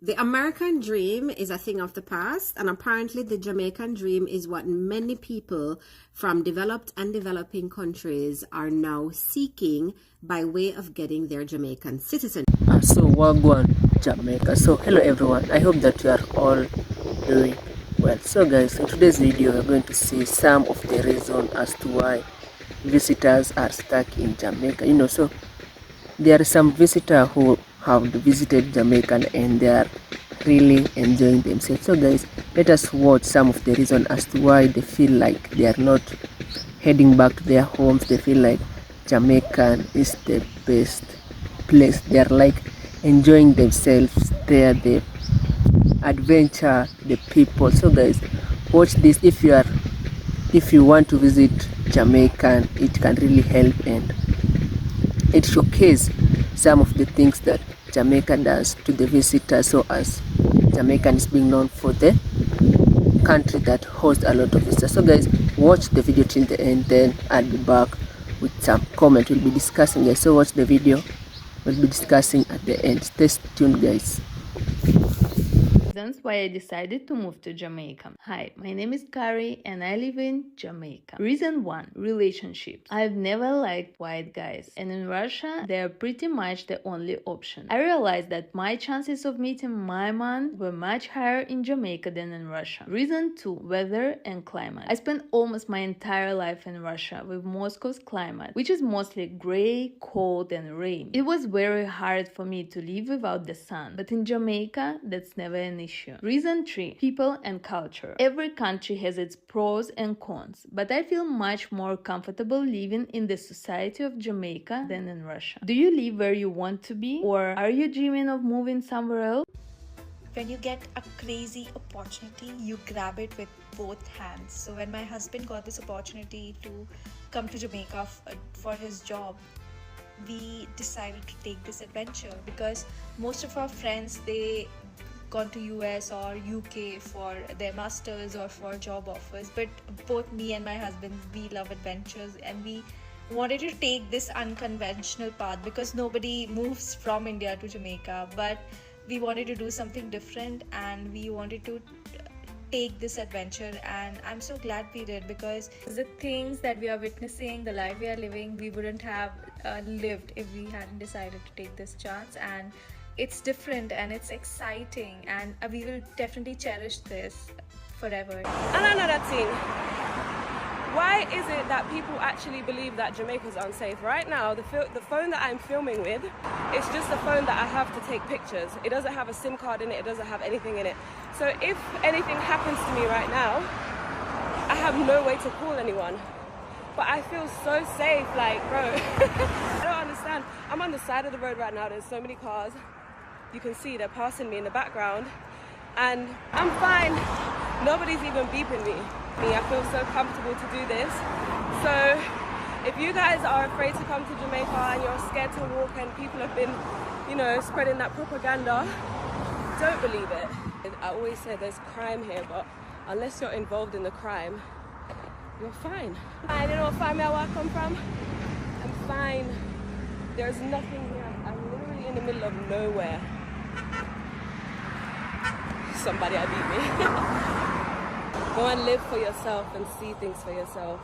The American dream is a thing of the past, and apparently the Jamaican dream is what many people from developed and developing countries are now seeking by way of getting their Jamaican citizenship. So Wagwan, Jamaica. So hello everyone, I hope that you are all doing well. So guys, in today's video we're going to see some of the reason as to why visitors are stuck in Jamaica. So there are some visitors who have visited Jamaica and they are really enjoying themselves. So guys, let us watch some of the reason as to why they feel like they are not heading back to their homes. They feel like Jamaica is the best place. They are like enjoying themselves there, the adventure, the people. So guys, watch this. If you want to visit Jamaica, it can really help, and it showcases some of the things that Jamaica does to the visitors. So as Jamaica is being known for the country that hosts a lot of visitors. So guys, watch the video till the end, then I'll be back with some comment. We'll be discussing it. So watch the video, we'll be discussing at the end. Stay tuned guys. Reasons why I decided to move to Jamaica. Hi, my name is Carrie and I live in Jamaica. Reason 1, relationships. I've never liked white guys, and in Russia they are pretty much the only option. I realized that my chances of meeting my man were much higher in Jamaica than in Russia. Reason 2, weather and climate. I spent almost my entire life in Russia with Moscow's climate, which is mostly gray, cold and rain. It was very hard for me to live without the sun, but in Jamaica that's never an issue. Reason 3, people and culture. Every country has its pros and cons, but I feel much more comfortable living in the society of Jamaica than in Russia. Do you live where you want to be, or are you dreaming of moving somewhere else? When you get a crazy opportunity, you grab it with both hands. So when my husband got this opportunity to come to Jamaica for his job, we decided to take this adventure because most of our friends, they gone to US or UK for their masters or for job offers, but both me and my husband, we love adventures and we wanted to take this unconventional path because nobody moves from India to Jamaica, but we wanted to do something different and we wanted to take this adventure, and I'm so glad we did because the things that we are witnessing, the life we are living, we wouldn't have lived if we hadn't decided to take this chance. And it's different and it's exciting, and we will definitely cherish this forever. And another thing, why is it that people actually believe that Jamaica is unsafe? Right now, the phone that I'm filming with, it's just a phone that I have to take pictures. It doesn't have a SIM card in it, it doesn't have anything in it. So if anything happens to me right now, I have no way to call anyone. But I feel so safe, like, bro, I don't understand. I'm on the side of the road right now, there's so many cars. You can see they're passing me in the background and I'm fine. Nobody's even beeping me. I feel so comfortable to do this. So if you guys are afraid to come to Jamaica and you're scared to walk and people have been, spreading that propaganda, don't believe it. I always say there's crime here, but unless you're involved in the crime, you're fine. I don't know if I where I come from. I'm fine. There's nothing here. I'm literally in the middle of nowhere. Somebody I beat me. Go and live for yourself and see things for yourself,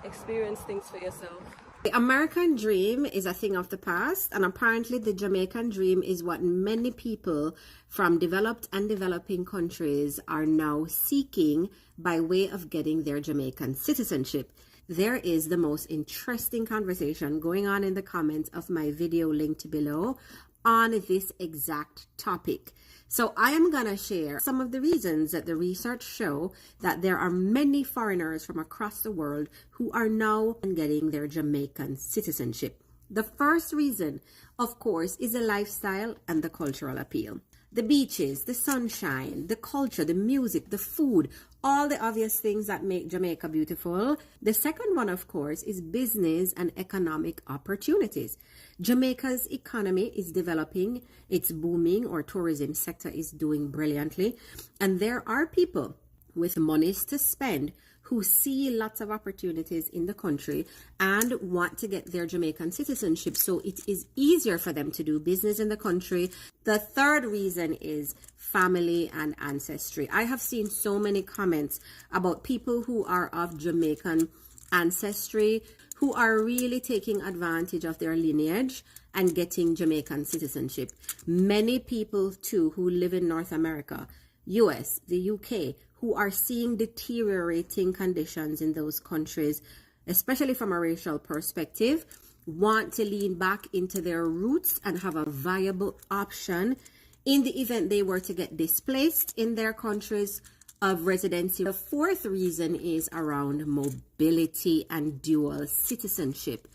experience things for yourself. The American dream is a thing of the past, and apparently the Jamaican dream is what many people from developed and developing countries are now seeking by way of getting their Jamaican citizenship. There is the most interesting conversation going on in the comments of my video linked below on this exact topic. So I am going to share some of the reasons that the research show that there are many foreigners from across the world who are now getting their Jamaican citizenship. The first reason, of course, is the lifestyle and the cultural appeal. The beaches, the sunshine, the culture, the music, the food, all the obvious things that make Jamaica beautiful. The second one, of course, is business and economic opportunities. Jamaica's economy is developing, it's booming, or tourism sector is doing brilliantly. And there are people with monies to spend who see lots of opportunities in the country and want to get their Jamaican citizenship so it is easier for them to do business in the country. The third reason is family and ancestry. I have seen so many comments about people who are of Jamaican ancestry who are really taking advantage of their lineage and getting Jamaican citizenship. Many people too who live in North America, US, the UK, who are seeing deteriorating conditions in those countries, especially from a racial perspective, want to lean back into their roots and have a viable option in the event they were to get displaced in their countries of residency. The fourth reason is around mobility and dual citizenship.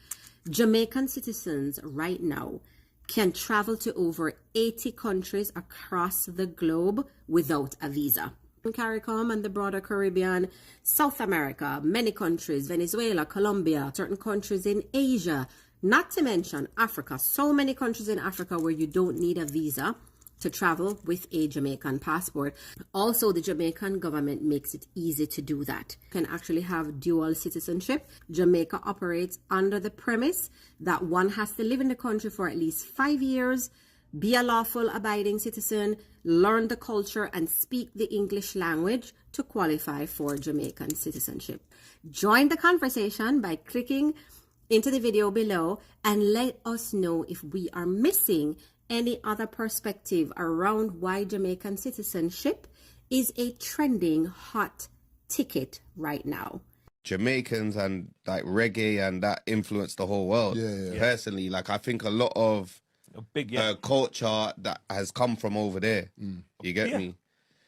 Jamaican citizens right now can travel to over 80 countries across the globe without a visa. CARICOM and the broader Caribbean, South America, many countries, Venezuela, Colombia, certain countries in Asia, not to mention Africa. So many countries in Africa where you don't need a visa to travel with a Jamaican passport. Also, the Jamaican government makes it easy to do that. You can actually have dual citizenship. Jamaica operates under the premise that one has to live in the country for at least 5 years, be a lawful abiding citizen, learn the culture, and speak the English language to qualify for Jamaican citizenship. Join the conversation by clicking into the video below and let us know if we are missing any other perspective around why Jamaican citizenship is a trending hot ticket right now. Jamaicans and like reggae and that influenced the whole world. Personally, like I think a lot of culture that has come from over there. You get me?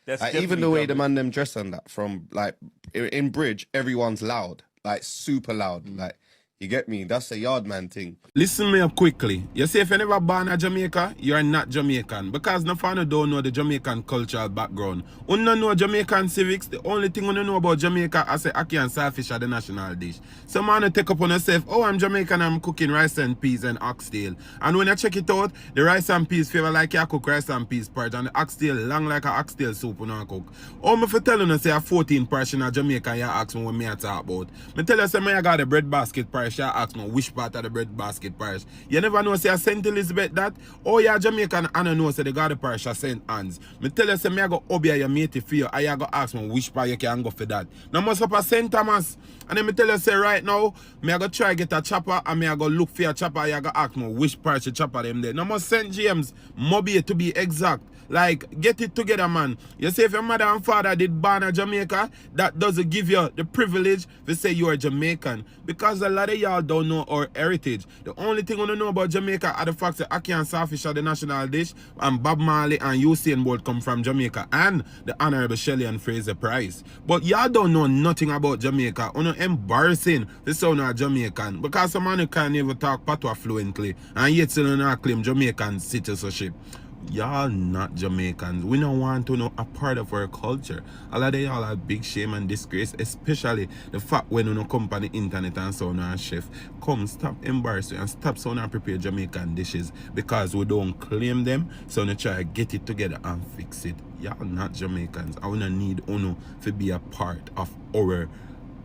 Like, even the way the man them dress and that, from like in Bridge, everyone's loud, like super loud, like. You get me? That's a yard man thing. Listen me up quickly. You see, if you never born in Jamaica, you are not Jamaican. Because no fan don't know the Jamaican cultural background. You don't know Jamaican civics. The only thing you know about Jamaica is say ackee and saltfish are the national dish. Some man take up on yourself, oh, I'm Jamaican, I'm cooking rice and peas and oxtail. And when you check it out, the rice and peas flavor like you cook rice and peas porridge, and the oxtail long like a oxtail soup when you cook. Oh, me for telling you say a 14 portion of Jamaica you ask me what me I talk about. Me tell you say me I got a bread basket parish. You ask me which part of the bread basket parish. You never know say a St. Elizabeth that. Oh, you're Jamaican and I know say they got the parish of St. Anne's. Me tell you say me I go Obia your mate for you. I go ask me which part you can go for that. Now must up a St. Thomas. And then me tell you say right now, me I go try get a chopper and me I go look for a chopper. I go ask me which parish the chopper them there. Now must St. James, Mobile to be exact. Like, get it together, man. You say if your mother and father did born in Jamaica, that doesn't give you the privilege to say you are Jamaican. Because a lot of y'all don't know our heritage. The only thing we don't know about Jamaica are the fact that ackee and saltfish are the national dish, and Bob Marley and Usain Bolt come from Jamaica, and the Honorable Shelley and Fraser Price. But y'all don't know nothing about Jamaica. You're embarrassing to sound a Jamaican. Because some man can't even talk patois fluently, and yet still not claim Jamaican citizenship. Y'all not Jamaicans. We don't want to know a part of our culture. A lot of y'all are big shame and disgrace, especially the fact when you know come on the internet and so on and chef. Come stop embarrassing and stop so and prepare Jamaican dishes because we don't claim them. So you try to get it together and fix it. Y'all not Jamaicans. I wanna need Uno to be a part of our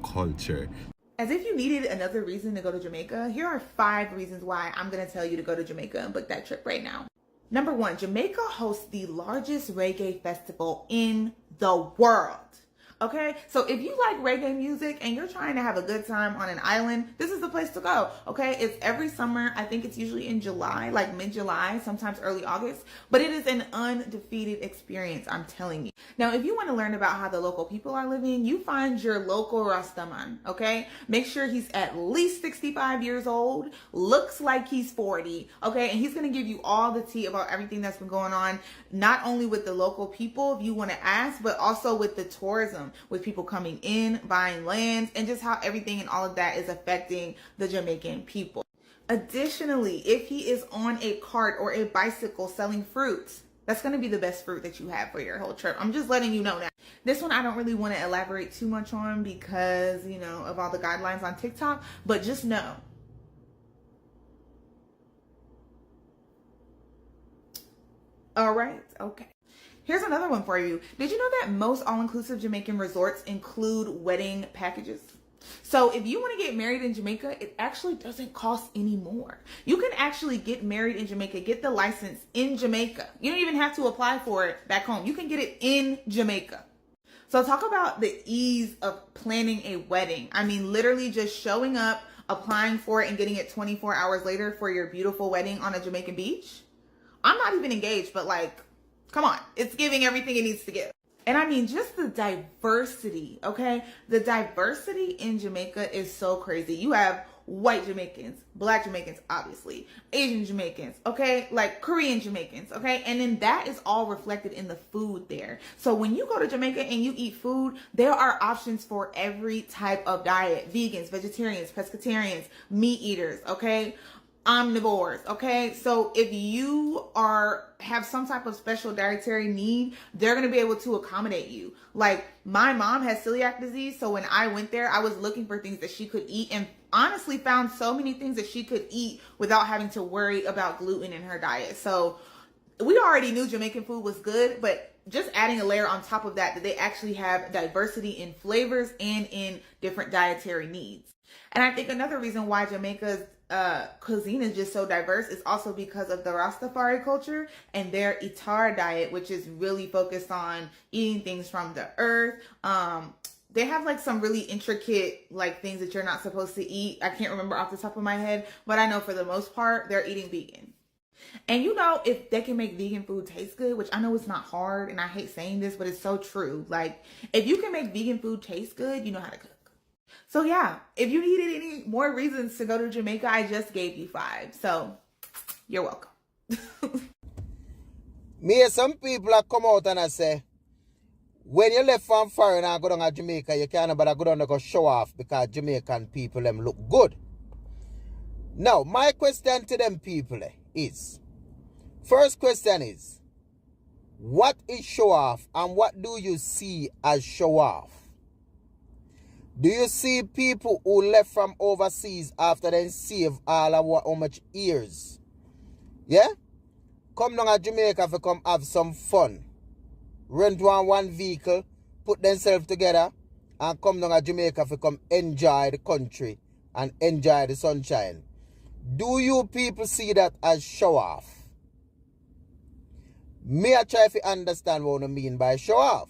culture. As if you needed another reason to go to Jamaica, here are 5 reasons why I'm gonna tell you to go to Jamaica and book that trip right now. Number 1, Jamaica hosts the largest reggae festival in the world. Okay, so if you like reggae music and you're trying to have a good time on an island, this is the place to go. Okay, it's every summer. I think it's usually in July, like mid-July, sometimes early August, but it is an undefeated experience, I'm telling you. Now, if you want to learn about how the local people are living, you find your local Rastaman, okay? Make sure he's at least 65 years old, looks like he's 40, okay? And he's going to give you all the tea about everything that's been going on, not only with the local people, if you want to ask, but also with the tourism, with people coming in, buying lands, and just how everything and all of that is affecting the Jamaican people. Additionally, if he is on a cart or a bicycle selling fruits, that's going to be the best fruit that you have for your whole trip. I'm just letting you know that. This one I don't really want to elaborate too much on because, you know, of all the guidelines on TikTok, but just know. All right. Okay. Here's another one for you. Did you know that most all-inclusive Jamaican resorts include wedding packages? So if you want to get married in Jamaica, it actually doesn't cost any more. You can actually get married in Jamaica, get the license in Jamaica. You don't even have to apply for it back home. You can get it in Jamaica. So talk about the ease of planning a wedding. I mean, literally just showing up, applying for it, and getting it 24 hours later for your beautiful wedding on a Jamaican beach. I'm not even engaged, but like, come on. It's giving everything it needs to give. And I mean, just the diversity, okay? The diversity in Jamaica is so crazy. You have white Jamaicans, black Jamaicans, obviously, Asian Jamaicans, okay? Like Korean Jamaicans, okay? And then that is all reflected in the food there. So when you go to Jamaica and you eat food, there are options for every type of diet. Vegans, vegetarians, pescatarians, meat eaters, okay? Omnivores, okay? So if you have some type of special dietary need, they're going to be able to accommodate you. Like my mom has celiac disease, so when I went there, I was looking for things that she could eat and honestly found so many things that she could eat without having to worry about gluten in her diet. So we already knew Jamaican food was good, but just adding a layer on top of that they actually have diversity in flavors and in different dietary needs. And I think another reason why Jamaica's cuisine is just so diverse is also because of the Rastafari culture and their Itar diet, which is really focused on eating things from the earth. They have like some really intricate like things that you're not supposed to eat. I can't remember off the top of my head, but I know for the most part they're eating vegan. And you know, if they can make vegan food taste good, which I know it's not hard and I hate saying this, but it's so true. Like if you can make vegan food taste good, you know how to cook. So yeah, if you needed any more reasons to go to Jamaica, I just gave you 5. So you're welcome. Me, some people that come out and I say, when you left from foreign and go down to Jamaica, you can't but go down and go show off because Jamaican people them look good. Now, my question to them people is, first question is, what is show off and what do you see as show off? Do you see people who left from overseas after they save all of how much years? Yeah? Come down to Jamaica to come have some fun. Rent one vehicle, put themselves together, and come down to Jamaica to come enjoy the country and enjoy the sunshine. Do you people see that as show off? Me I try to understand what I mean by show off.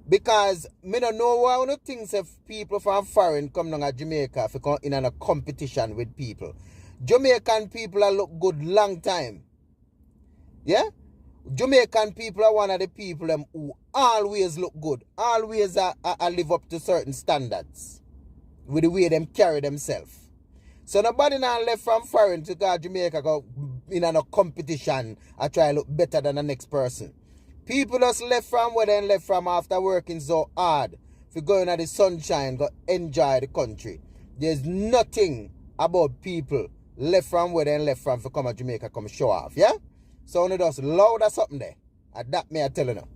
Because me don't know why one thinks if people from foreign come down to Jamaica to come in a competition with people. Jamaican people are look good long time. Yeah? Jamaican people are one of the people who always look good. Always live up to certain standards. With the way them carry themselves. So nobody now left from foreign to go to Jamaica go in a competition and try to look better than the next person. People just left from where they left from after working so hard for going at the sunshine, go enjoy the country. There's nothing about people left from where they left from for come to Jamaica, come show off, yeah? So only just loud or something there. And that me I tell you now.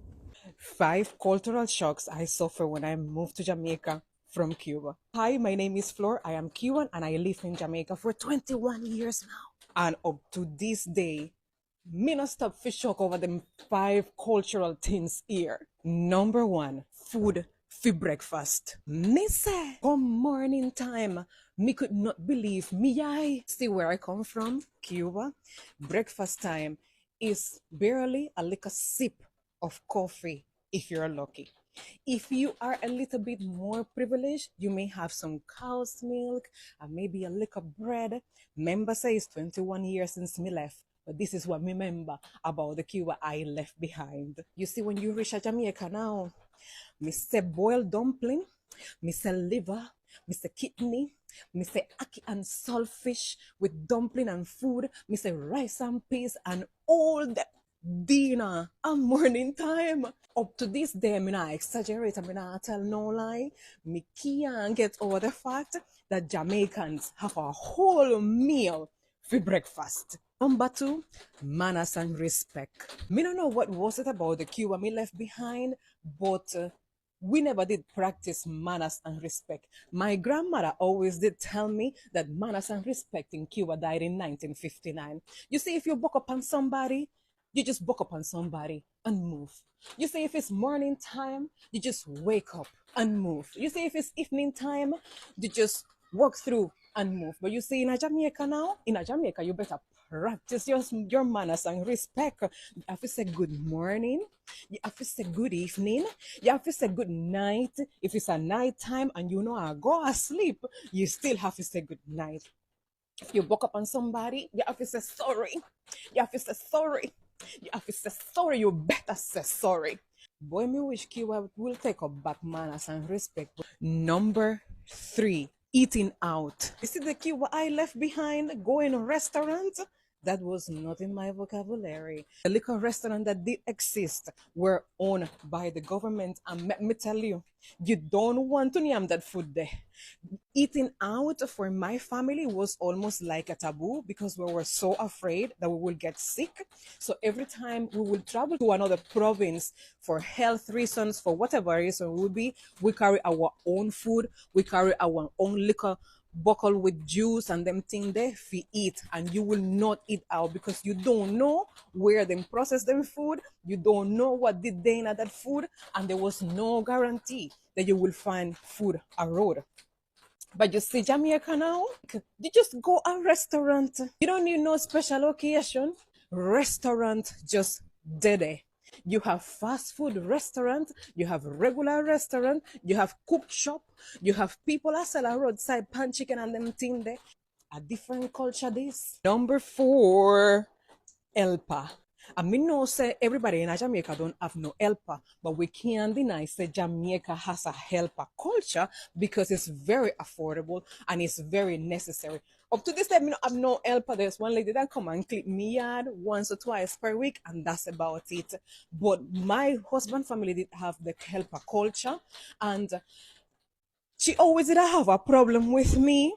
5 cultural shocks I suffer when I moved to Jamaica from Cuba. Hi, my name is Flor. I am Cuban and I live in Jamaica for 21 years now. And up to this day, me not stop for shock over them 5 cultural things here. Number 1, food for breakfast. Me say, come morning time, me could not believe me. I see where I come from, Cuba. Breakfast time is barely a little sip of coffee if you're lucky. If you are a little bit more privileged, you may have some cow's milk and maybe a little bread. Member says 21 years since me left. But this is what me remember about the Cuba I left behind. You see, when you reach Jamaica now, me say boiled dumpling, me say liver, me say kidney, me say ackee and saltfish with dumpling and food, me say rice and peas and all that dinner and morning time. Up to this day, me not exaggerate, me not tell no lie. Me can't get over the fact that Jamaicans have a whole meal for breakfast. Number 2, manners and respect. Me don't know what was it about the Cuba me left behind, but we never did practice manners and respect. My grandmother always did tell me that manners and respect in Cuba died in 1959. You see, if you buck up on somebody you just buck up on somebody and move. You say if it's morning time, you just wake up and move. You say if it's evening time, you just walk through and move. But you see in a Jamaica now, in a Jamaica, you better practice your manners and respect. You have to say good morning. You have to say good evening. You have to say good night. If it's a night time and you know I go asleep, you still have to say good night. If you buck up on somebody, you have to say sorry. You have to say sorry. You have to say sorry. You better say sorry. Boy, me wish Kiwa will take up back manners and respect. Number 3, eating out. You see the Kiwa I left behind, going to restaurants? That was not in my vocabulary. The liquor restaurant that did exist were owned by the government. And let me tell you, you don't want to name that food there. Eating out for my family was almost like a taboo because we were so afraid that we will get sick. So every time we will travel to another province for health reasons, for whatever reason it would be, we carry our own food, we carry our own liquor bottle with juice and them thing there we eat, and you will not eat out because you don't know where them process them food, you don't know what did they in that food, and there was no guarantee that you will find food a road. But you see Jamaica now, you just go a restaurant, you don't need no special occasion, restaurant just dead. You have fast food restaurant, you have regular restaurant, you have cook shop, you have people that sell a roadside pan chicken and them thing there. A different culture this. Number 4, helper. I mean, no, say everybody in Jamaica don't have no helper, but we can't deny say Jamaica has a helper culture because it's very affordable and it's very necessary. Up to this time, I have no helper. There's one lady that come and clean me yard once or twice per week, and that's about it. But my husband family did have the helper culture, and she always did have a problem with me.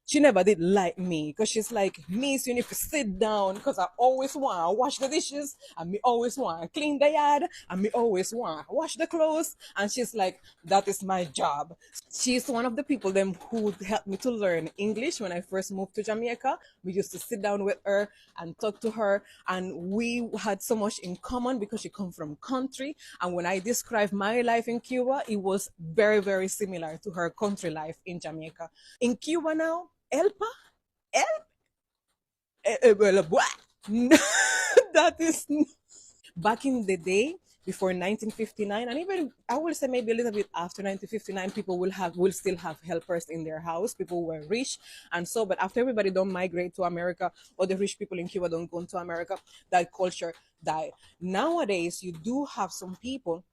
She never did like me because she's like, me, so you need to sit down because I always want to wash the dishes and me always want to clean the yard and me always want to wash the clothes. And she's like, that is my job. She's one of the people them who helped me to learn English when I first moved to Jamaica. We used to sit down with her and talk to her, and we had so much in common because she come from country. And when I described my life in Cuba, it was very, very similar to her country life in Jamaica. In Cuba now, helper? That is back in the day before 1959, and even I will say maybe a little bit after 1959, people will still have helpers in their house. People were rich, and so, but after everybody don't migrate to America, or the rich people in Cuba don't go to America, that culture died. Nowadays, you do have some people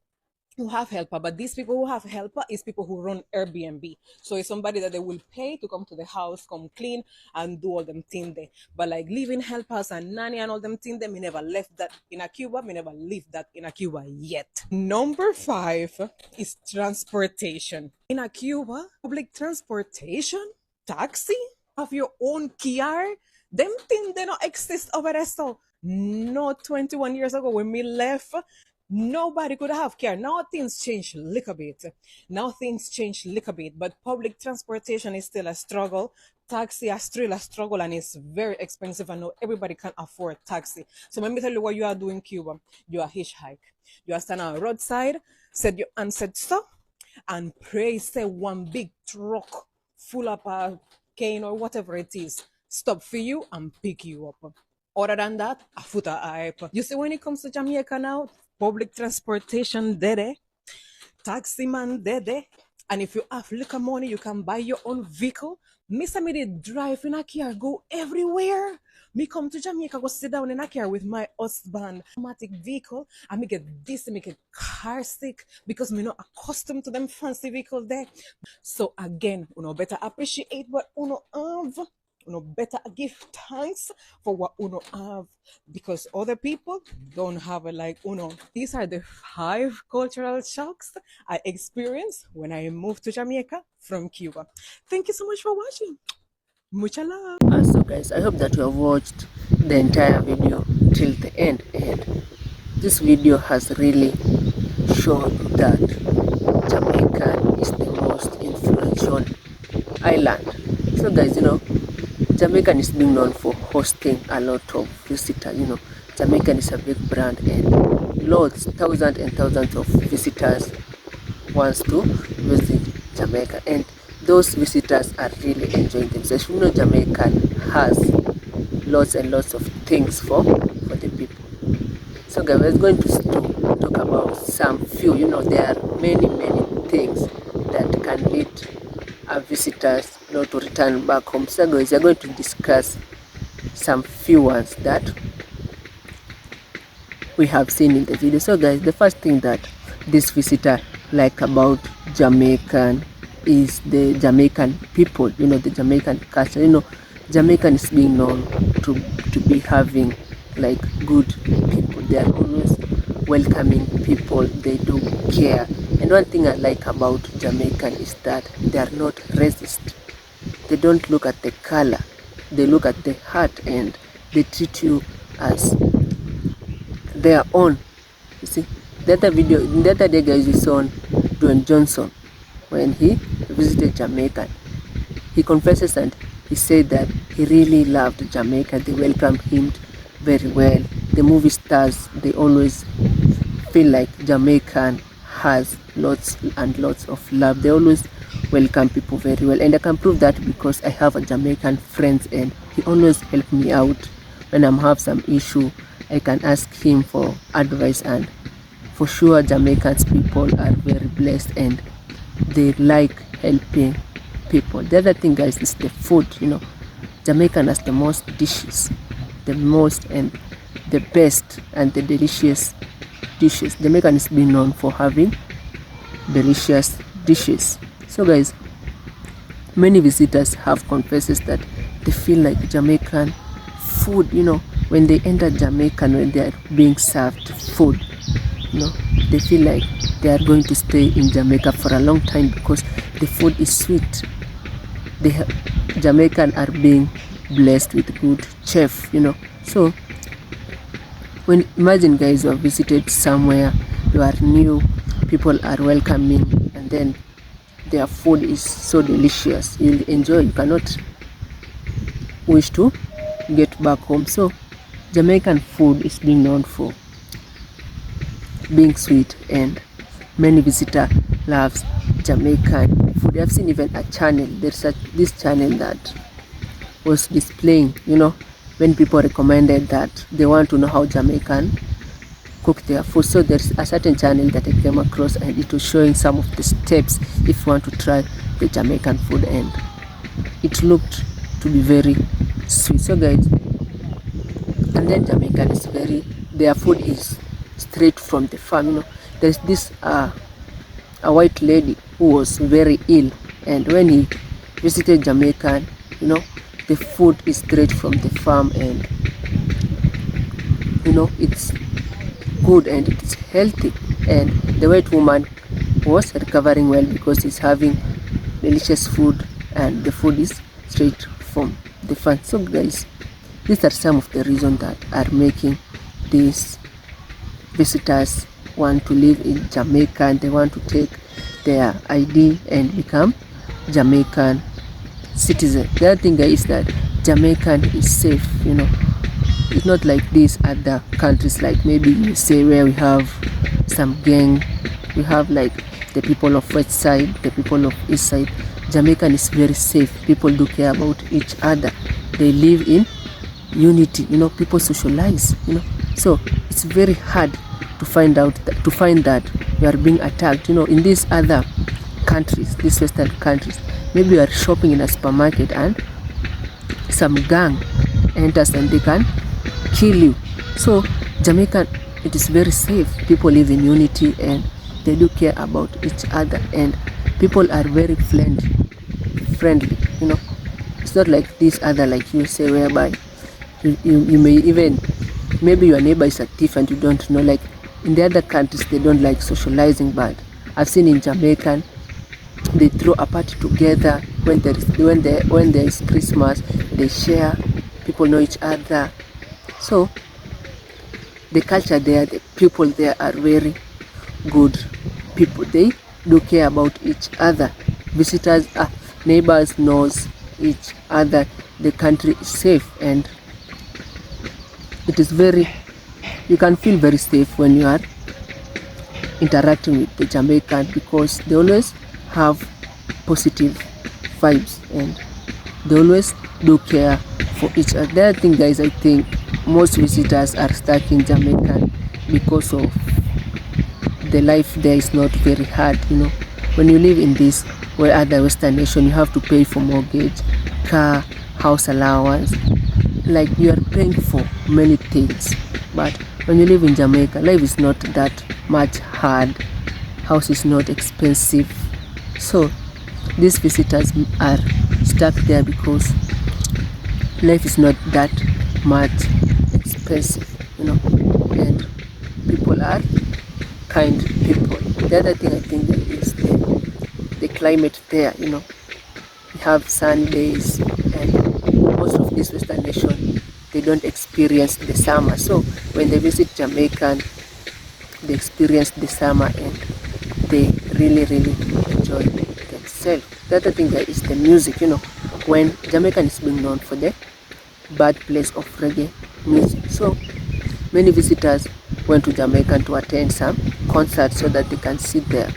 who have helper, but these people who have helper is people who run Airbnb. So it's somebody that they will pay to come to the house, come clean and do all them thing there. But like living helpers and nanny and all them thing there, me never left that in a Cuba. Me never lived that in a Cuba yet. Number 5 is transportation. In a Cuba, public transportation, taxi, have your own car, them thing they don't exist over there. So no, 21 years ago when me left, nobody could have car. Now things change a little bit. But public transportation is still a struggle. Taxi is still a struggle, and it's very expensive, and not everybody can afford taxi. So let me tell you what you are doing in Cuba. You are hitchhike. You are standing on the roadside, said you answered stop, and pray say one big truck full of a cane or whatever it is stop for you and pick you up. Other than that, a foot of hype. You see, when it comes to Jamaica now, public transportation dead, taxi man dead, and if you have little money, you can buy your own vehicle. Me say me dey drive in a car, go everywhere. Me come to Jamaica, go sit down in a car with my husband, automatic vehicle, and me get car sick because me not accustomed to them fancy vehicle there. So again, uno better appreciate what uno have. Uno better give thanks for what uno have, because other people don't have it like uno. These are the 5 cultural shocks I experienced when I moved to Jamaica from Cuba. Thank you so much for watching. Mucha love. So guys, I hope that you have watched the entire video till the end, and this video has really shown that Jamaica is the most influential island. So guys, Jamaican is being known for hosting a lot of visitors. You know, Jamaican is a big brand, and loads, thousands and thousands of visitors wants to visit Jamaica, and those visitors are really enjoying themselves. You know, Jamaican has lots and lots of things for the people. So guys, we're going to talk about some few. You know, there are many things that can lead our visitors, you know, to return back home. So guys, we're going to discuss some few ones that we have seen in the video. So guys, the first thing that this visitor like about Jamaican is the Jamaican people. You know, the Jamaican culture. You know, Jamaican is being known to be having like good people. They are always welcoming people. They do care. And one thing I like about Jamaican is that they are not racist. They don't look at the color. They look at the heart, and they treat you as their own. You see, the other day guys, we saw Dwayne Johnson when he visited Jamaica. He confesses and he said that he really loved Jamaica. They welcomed him very well. The movie stars, they always feel like Jamaican has lots and lots of love. They always welcome people very well, and I can prove that because I have a Jamaican friend, and he always help me out when I have some issue. I can ask him for advice, and for sure Jamaicans people are very blessed and they like helping people. The other thing guys is the food. You know, Jamaican has the most dishes, the most and the best and the delicious dishes. Jamaican is being known for having delicious dishes. So guys, many visitors have confessed that they feel like Jamaican food, you know, when they enter Jamaica, when they are being served food, you know, they feel like they are going to stay in Jamaica for a long time because the food is sweet. Jamaican are being blessed with good chef, you know. So when imagine guys, you have visited somewhere, you are new, people are welcoming, and then their food is so delicious, you'll enjoy. You cannot wish to get back home. So Jamaican food is being known for being sweet, and many visitor loves Jamaican food. I've seen even a channel, there's this channel that was displaying, you know, when people recommended that they want to know how Jamaican cook their food. So there's a certain channel that I came across, and it was showing some of the steps if you want to try the Jamaican food, and it looked to be very sweet. So guys, and then Jamaican is their food is straight from the farm. You know, there's this a white lady who was very ill, and when he visited Jamaica, you know, the food is straight from the farm, and you know, it's good and it's healthy, and the white woman was recovering well because he's having delicious food, and the food is straight from the farm. So guys, these are some of the reasons that are making these visitors want to live in Jamaica, and they want to take their ID and become Jamaican citizen. The other thing guys is that Jamaican is safe. You know, it's not like these other countries like maybe USA where we have some gang, we have like the people of west side, the people of east side. Jamaican is very safe. People do care about each other. They live in unity. You know, people socialize. You know, so it's very hard to find that you are being attacked. You know, in these other countries, these western countries, maybe you are shopping in a supermarket and some gang enters and they can kill you. So Jamaican, it is very safe. People live in unity and they do care about each other, and people are very friendly. You know, it's not like this other like you say whereby you may even, maybe your neighbor is a thief and you don't know. Like in the other countries, they don't like socializing, but I've seen in Jamaican they throw a party together when there is Christmas. They share, people know each other. So the culture there, the people there are very good people. They do care about each other. Visitors, neighbors knows each other. the country is safe, and it is very, you can feel very safe when you are interacting with the Jamaican, because they always have positive vibes and they always do care for each other. The other thing, guys, I think most visitors are stuck in Jamaica because of the life there is not very hard. You know, when you live in this where other Western nation, you have to pay for mortgage, car, house allowance, like you are paying for many things. But when you live in Jamaica, life is not that much hard, house is not expensive, so these visitors are stuck there because life is not that much expensive, you know, and people are kind people. The other thing I think that is the climate there, you know, we have sun days, and most of these Western nations, they don't experience the summer, so when they visit Jamaican, they experience the summer and they really enjoy themselves. The other thing there is the music, you know, when Jamaican is being known for the birthplace of reggae music, so many visitors went to Jamaica to attend some concerts so that they can see their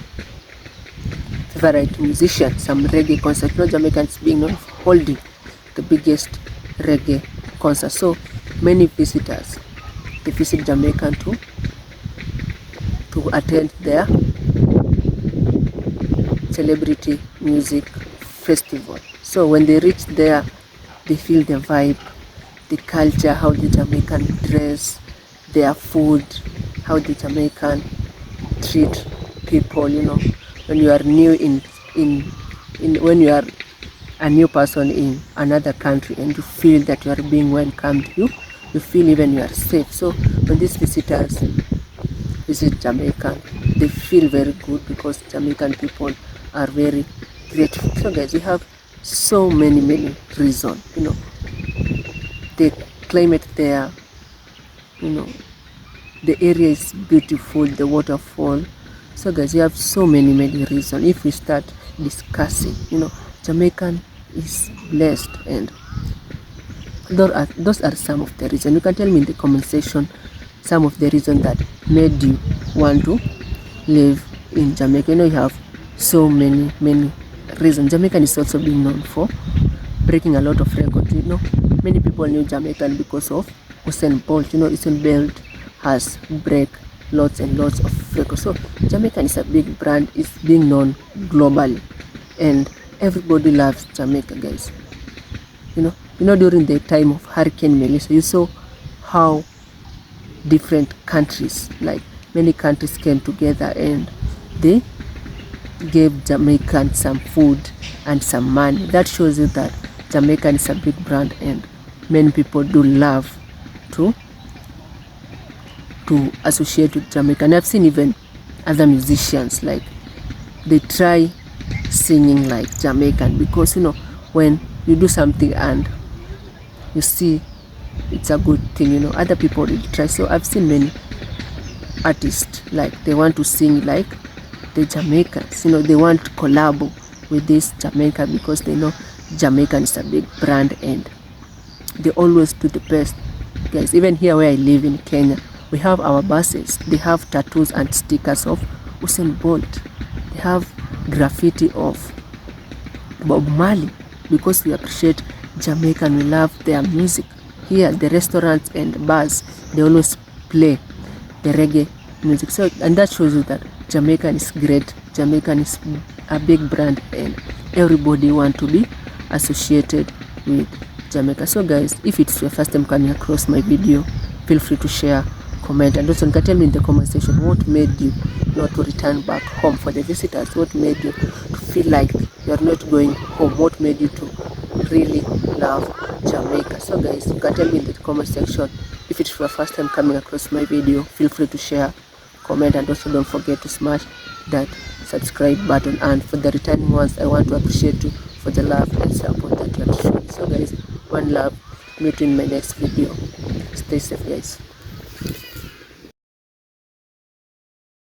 favorite musicians, some reggae concerts. You know, Jamaicans being known for holding the biggest reggae concert, so many visitors, they visit Jamaica to attend their celebrity music festival. So when they reach there, they feel the vibe, the culture, how the Jamaican dress, their food, how the Jamaican treat people. You know, when you are new when you are a new person in another country and you feel that you are being welcomed, you feel even you are safe. So when these visitors visit Jamaica, they feel very good because Jamaican people are very grateful. So guys, we have so many reasons, you know, the climate there, you know, the area is beautiful, the waterfall. So guys, we have so many reasons. If we start discussing, you know, Jamaican is blessed, and those are some of the reasons. You can tell me in the comment section some of the reasons that made you want to live in Jamaica. You know, you have so many reasons. Jamaican is also being known for breaking a lot of records. You know, many people knew Jamaican because of Usain Bolt. You know, Usain Bolt has break lots and lots of records. So Jamaican is a big brand, it's being known globally, and everybody loves Jamaica, guys. You know, during the time of Hurricane Melissa, you saw how different countries, like many countries, came together and they gave Jamaican some food and some money. That shows you that Jamaican is a big brand and many people do love to associate with Jamaica. And I've seen even other musicians, like they try singing like Jamaican, because you know, when you do something and you see it's a good thing, you know, other people will try. So I've seen many artists, like they want to sing like the Jamaicans, you know, they want to collab with this Jamaica because they know Jamaican is a big brand and they always do the best, guys. Even here where I live in Kenya, we have our buses, they have tattoos and stickers of Usain Bolt, they have graffiti of Bob Marley, because we appreciate Jamaican, we love their music. Here the restaurants and bars, they always play the reggae music. So, and that shows you that Jamaican is great, Jamaican is a big brand and everybody want to be associated with Jamaica. So guys, if it's your first time coming across my video, feel free to share, comment, and also you can tell me in the comment section what made you not to return back home. For the visitors, what made you to feel like you're not going home, what made you to really love Jamaica. So guys, you can tell me in the comment section. If it's your first time coming across my video, feel free to share, comment, and also don't forget to smash that subscribe button. And for the returning ones, I want to appreciate you for the love and support that you are showing. So guys, one love, meet you in my next video. Stay safe, guys.